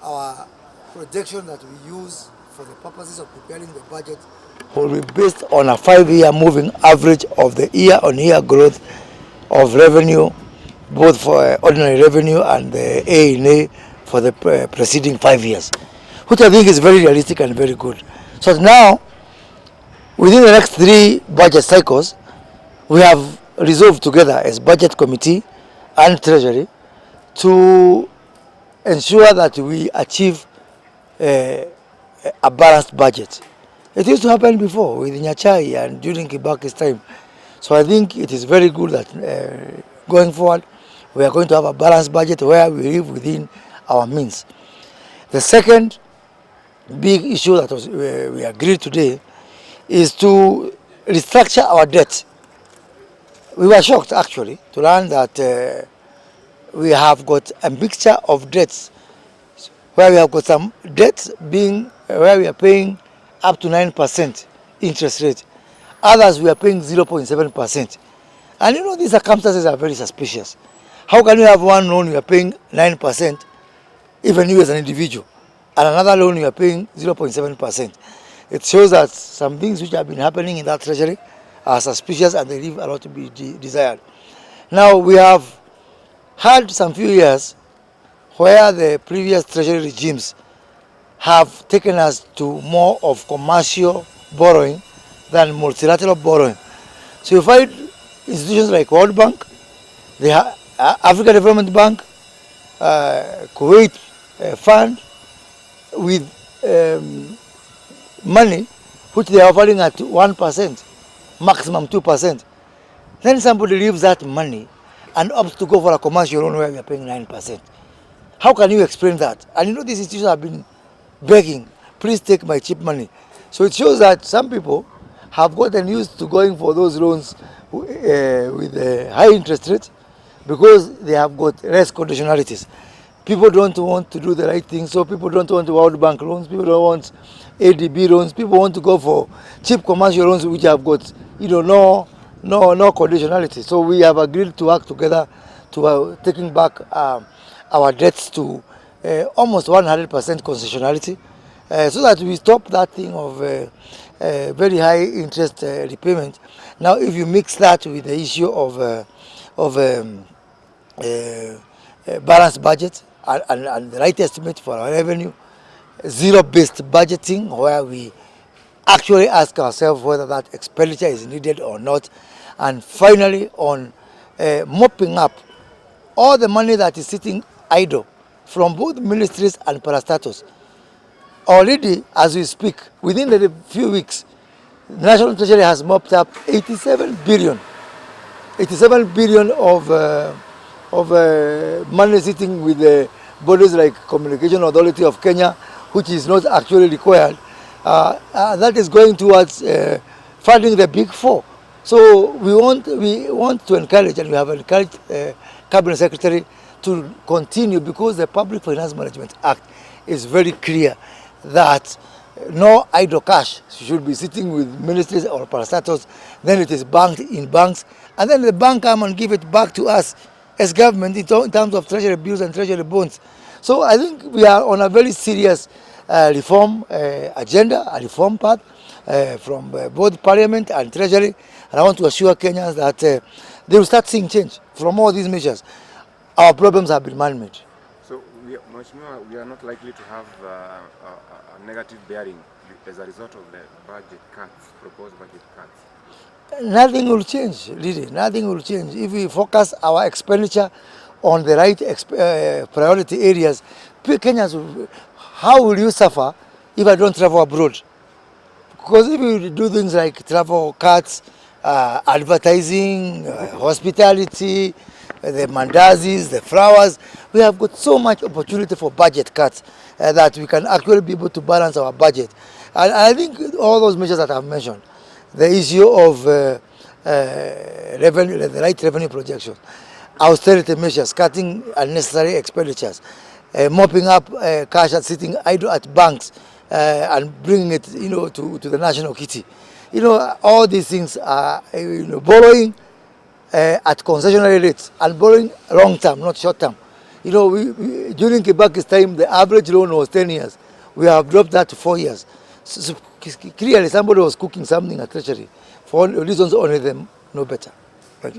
our projection that we use for the purposes of preparing the budget will be based on a 5-year moving average of the year-on-year growth of revenue, both for ordinary revenue and the A&A for the preceding 5 years, which I think is very realistic and very good. So now, within the next 3 budget cycles, we have resolved together as budget committee and treasury to ensure that we achieve a balanced budget. It used to happen before with Nyachai and during Kibaki's time. So I think it is very good that going forward we are going to have a balanced budget where we live within our means. The second big issue that we agreed today is to restructure our debt. We were shocked actually to learn that we have got a mixture of debts where we have got some debts being where we are paying up to 9% interest rate. Others we are paying 0.7%. And you know, these circumstances are very suspicious. How can you have one loan you are paying 9%, even you as an individual, and another loan you are paying 0.7%? It shows that some things which have been happening in that treasury are suspicious and they leave a lot to be desired. Now we have had some few years where the previous treasury regimes have taken us to more of commercial borrowing than multilateral borrowing. So you find institutions like World Bank, the Africa Development Bank, Kuwait Fund, with money which they are offering at 1%, maximum 2%. Then somebody leaves that money and opts to go for a commercial loan where we are paying 9%. How can you explain that? And you know, these institutions have been begging, please take my cheap money. So it shows that some people have gotten used to going for those loans with high interest rates because they have got less conditionalities. People don't want to do the right thing, so people don't want World Bank loans, people don't want ADB loans, people want to go for cheap commercial loans which have got, you know, no conditionality. So we have agreed to work together to taking back our debts to almost 100% concessionality, so that we stop that thing of very high interest repayment. Now, if you mix that with the issue of balanced budget and the right estimate for our revenue, zero-based budgeting, where we actually ask ourselves whether that expenditure is needed or not, and finally on mopping up all the money that is sitting idle from both ministries and parastatus. Already, as we speak, within the few weeks, the National Treasury has mopped up 87 billion of money sitting with bodies like Communication Authority of Kenya, which is not actually required. That is going towards funding the big four. So we want to encourage, and we have encouraged Cabinet Secretary to continue, because the Public Finance Management Act is very clear that no idle cash should be sitting with ministries or parastatals. Then it is banked in banks, and then the bank come and give it back to us as government in terms of treasury bills and treasury bonds. So I think we are on a very serious reform agenda, a reform path from both Parliament and Treasury, and I want to assure Kenyans that they will start seeing change from all these measures. Our problems have been man-made. So we are not likely to have a negative bearing as a result of the budget cuts, proposed budget cuts? Nothing will change, really. Nothing will change. If we focus our expenditure on the right priority areas, Kenyans, how will you suffer if I don't travel abroad? Because if you do things like travel cuts, advertising, hospitality, the mandazis, the flowers, we have got so much opportunity for budget cuts that we can actually be able to balance our budget. And I think all those measures that I've mentioned, the issue of revenue, the right revenue projections, austerity measures, cutting unnecessary expenditures, mopping up cash that's sitting idle at banks, and bringing it, to the national kitty. All these things are, borrowing at concessionary rates and borrowing long term, not short term. You know, during Kibaki's time, the average loan was 10 years. We have dropped that to 4 years. So clearly, somebody was cooking something at Treasury for reasons only them know better. Right.